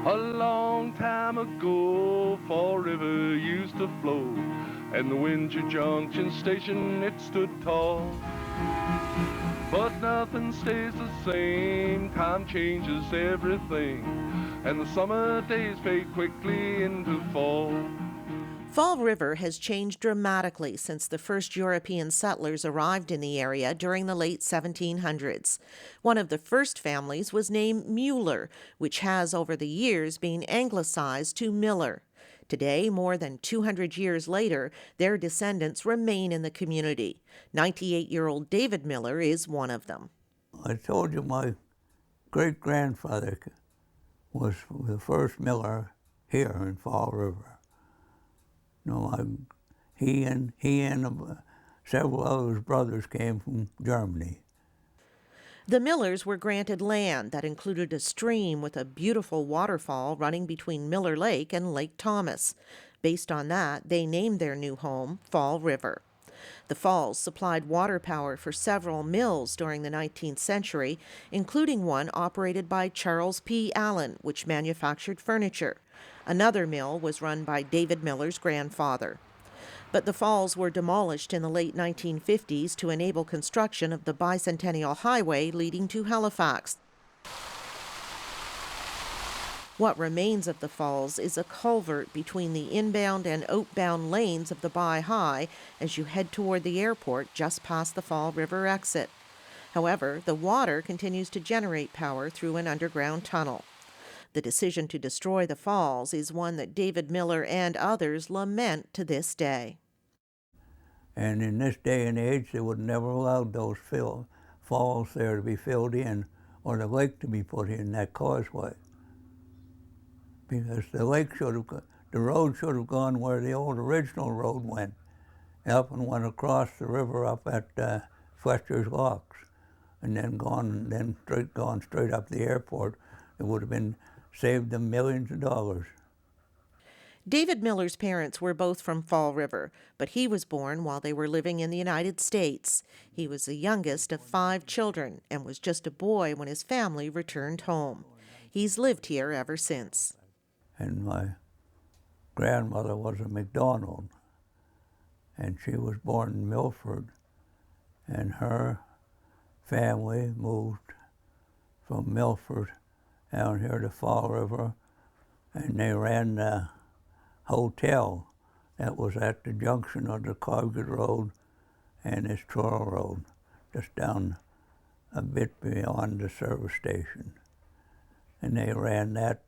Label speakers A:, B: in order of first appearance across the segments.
A: A long time ago, Fall River used to flow, and the Windsor Junction station, it stood tall. But nothing stays the same, time changes everything, and the summer days fade quickly into fall.
B: Fall River has changed dramatically since the first European settlers arrived in the area during the late 1700s. One of the first families was named Mueller, which has over the years been anglicized to Miller. Today, more than 200 years later, their descendants remain in the community. 98-year-old David Miller is one of them.
C: I told you my great-grandfather was the first miller here in Fall River. You know, he and several of his brothers came from Germany.
B: The Millers were granted land that included a stream with a beautiful waterfall running between Miller Lake and Lake Thomas. Based on that, they named their new home Fall River. The falls supplied water power for several mills during the 19th century, including one operated by Charles P. Allen, which manufactured furniture. Another mill was run by David Miller's grandfather. But the falls were demolished in the late 1950s to enable construction of the Bicentennial Highway leading to Halifax. What remains of the falls is a culvert between the inbound and outbound lanes of the Bi High as you head toward the airport just past the Fall River exit. However, the water continues to generate power through an underground tunnel. The decision to destroy the falls is one that David Miller and others lament to this day.
C: And in this day and age, they would never allow those falls there to be filled in or the lake to be put in that causeway. Because the road should have gone where the old original road went, up and went across the river up at Fletcher's Locks, and then gone straight up the airport. It would have been saved them millions of dollars.
B: David Miller's parents were both from Fall River, but he was born while they were living in the United States. He was the youngest of 5 children and was just a boy when his family returned home. He's lived here ever since.
C: And my grandmother was a McDonald, and she was born in Milford, and her family moved from Milford down here to Fall River, and they ran the hotel that was at the junction of the Colbert Road and this Truro Road, just down a bit beyond the service station. And they ran that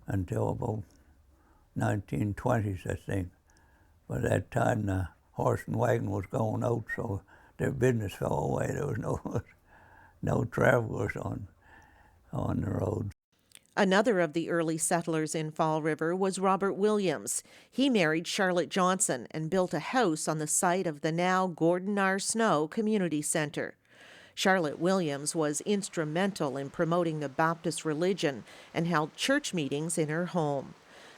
C: until about 1920s, I think. By that time, the horse and wagon was going out, so their business fell away. There was no travelers on the road.
B: Another of the early settlers in Fall River was Robert Williams. He married Charlotte Johnson and built a house on the site of the now Gordon R. Snow Community Center. Charlotte Williams was instrumental in promoting the Baptist religion and held church meetings in her home.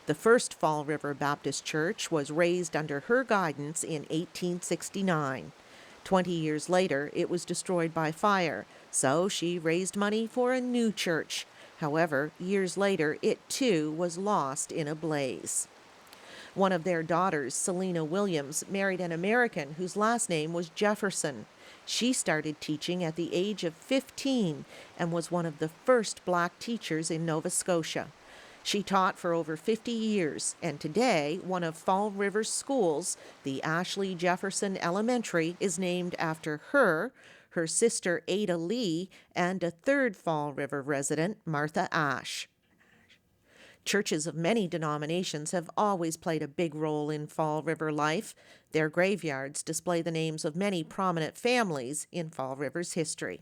B: The first Fall River Baptist Church was raised under her guidance in 1869. 20 years later, it was destroyed by fire, so she raised money for a new church. However, years later, it too was lost in a blaze. One of their daughters, Selena Williams, married an American whose last name was Jefferson. She started teaching at the age of 15 and was one of the first black teachers in Nova Scotia. She taught for over 50 years, and today one of Fall River's schools, the Ashley Jefferson Elementary, is named after her, her sister Ada Lee, and a third Fall River resident, Martha Ash. Churches of many denominations have always played a big role in Fall River life. Their graveyards display the names of many prominent families in Fall River's history.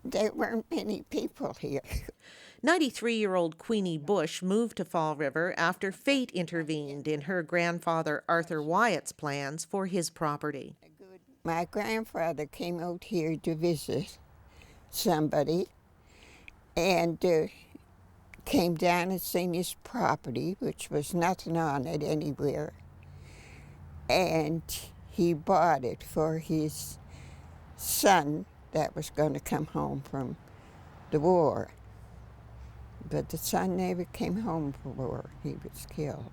D: There weren't many people here.
B: 93-year-old Queenie Busch moved to Fall River after fate intervened in her grandfather Arthur Wyatt's plans for his property.
D: My grandfather came out here to visit somebody and came down and seen his property, which was nothing on it anywhere. And he bought it for his son that was going to come home from the war. but the son never came home before he was killed.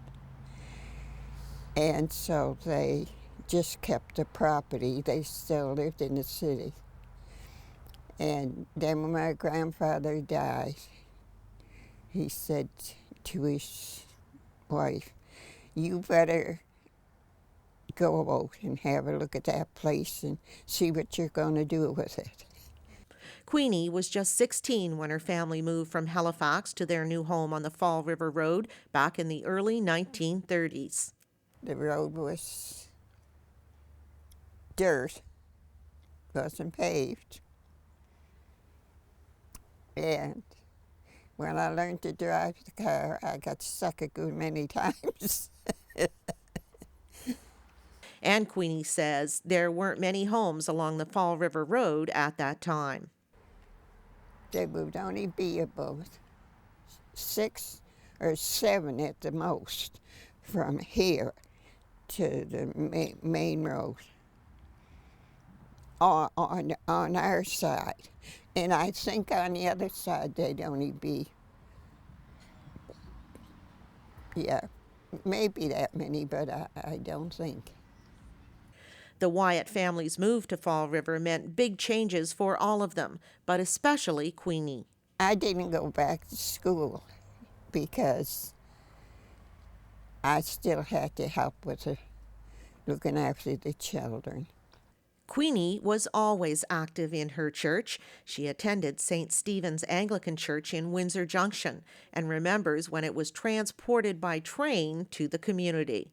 D: And so they just kept the property. They still lived in the city. And then when my grandfather died, he said to his wife, "You better go out and have a look at that place and see what you're going to do with it."
B: Queenie was just 16 when her family moved from Halifax to their new home on the Fall River Road back in the early 1930s.
D: The road was dirt, wasn't paved. And when I learned to drive the car, I got stuck a good many times.
B: And Queenie says there weren't many homes along the Fall River Road at that time.
D: There would only be about 6 or 7 at the most from here to the main road on our side. And I think on the other side they'd only be, maybe that many, but I don't think.
B: The Wyatt family's move to Fall River meant big changes for all of them, but especially Queenie.
D: I didn't go back to school because I still had to help with looking after the children.
B: Queenie was always active in her church. She attended St. Stephen's Anglican Church in Windsor Junction and remembers when it was transported by train to the community.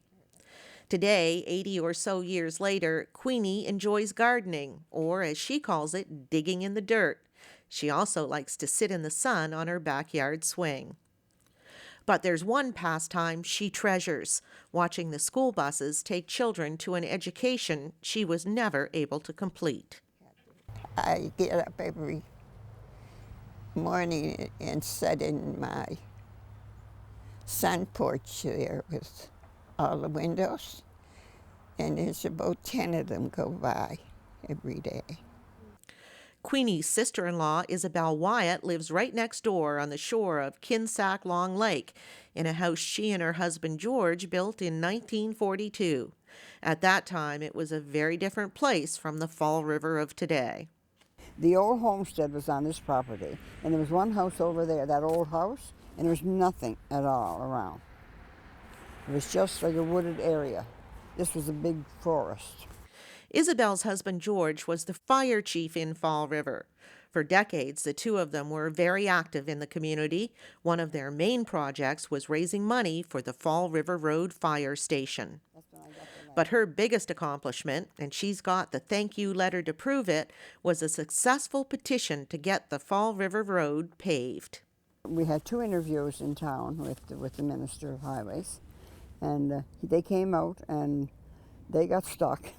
B: Today, 80 or so years later, Queenie enjoys gardening, or as she calls it, digging in the dirt. She also likes to sit in the sun on her backyard swing. But there's one pastime she treasures, watching the school buses take children to an education she was never able to complete.
D: I get up every morning and sit in my sun porch there with all the windows, and there's about 10 of them go by every day.
B: Queenie's sister-in-law, Isabel Wyatt, lives right next door on the shore of Kinsack Long Lake in a house she and her husband George built in 1942. At that time, it was a very different place from the Fall River of today.
E: The old homestead was on this property, and there was one house over there, that old house, and there was nothing at all around. It was just like a wooded area. This was a big forest.
B: Isabel's husband George was the fire chief in Fall River. For decades, the two of them were very active in the community. One of their main projects was raising money for the Fall River Road Fire Station. But her biggest accomplishment, and she's got the thank you letter to prove it, was a successful petition to get the Fall River Road paved.
E: We had 2 interviews in town with the Minister of Highways, and they came out and they got stuck.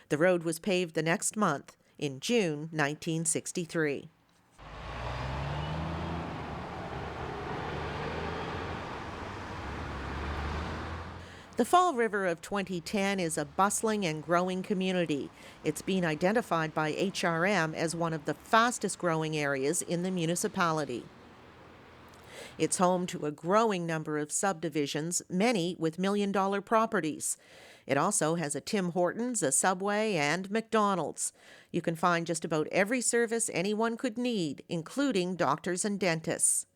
B: The road was paved the next month, in June 1963. The Fall River of 2010 is a bustling and growing community. It's been identified by HRM as one of the fastest growing areas in the municipality. It's home to a growing number of subdivisions, many with million-dollar properties. It also has a Tim Hortons, a Subway, and McDonald's. You can find just about every service anyone could need, including doctors and dentists.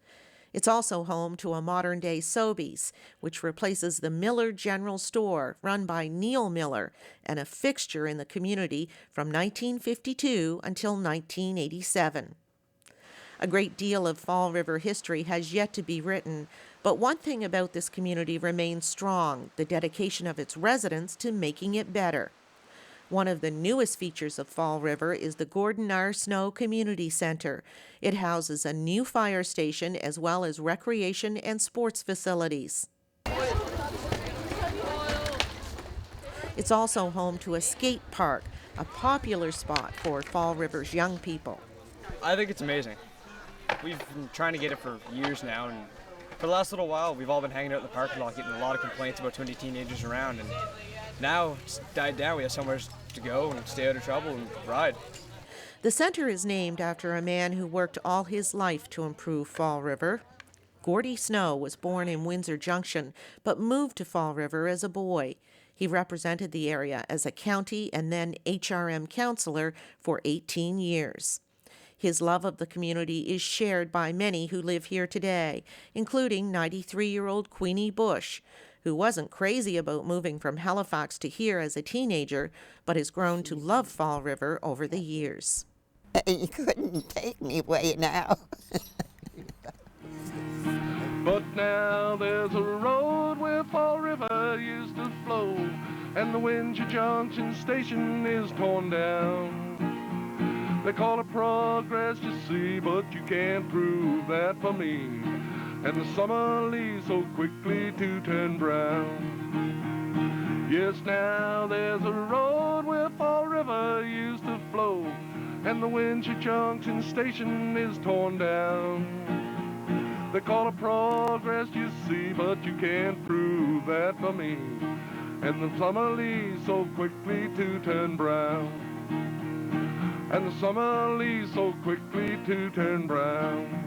B: It's also home to a modern-day Sobeys, which replaces the Miller General Store, run by Neil Miller, and a fixture in the community from 1952 until 1987. A great deal of Fall River history has yet to be written, but one thing about this community remains strong: the dedication of its residents to making it better. One of the newest features of Fall River is the Gordon R. Snow Community Center. It houses a new fire station as well as recreation and sports facilities. It's also home to a skate park, a popular spot for Fall River's young people.
F: I think it's amazing. We've been trying to get it for years now, and for the last little while we've all been hanging out in the parking lot getting a lot of complaints about too many teenagers around, and now it's died down. We have somewhere to go and stay out of trouble and ride.
B: The center is named after a man who worked all his life to improve Fall River. Gordie Snow was born in Windsor Junction, but moved to Fall River as a boy. He represented the area as a county and then HRM councillor for 18 years. His love of the community is shared by many who live here today, including 93-year-old Queenie Busch, who wasn't crazy about moving from Halifax to here as a teenager, but has grown to love Fall River over the years.
D: You couldn't take me away now.
A: But now there's a road where Fall River used to flow, and the Windsor Junction station is torn down. They call it progress, you see, but you can't prove that for me. And the summer leaves so quickly to turn brown. Yes, now there's a road where Fall River used to flow, and the Windsor Junction station is torn down. They call it progress, you see, but you can't prove that for me. And the summer leaves so quickly to turn brown. And the summer leaves so quickly to turn brown.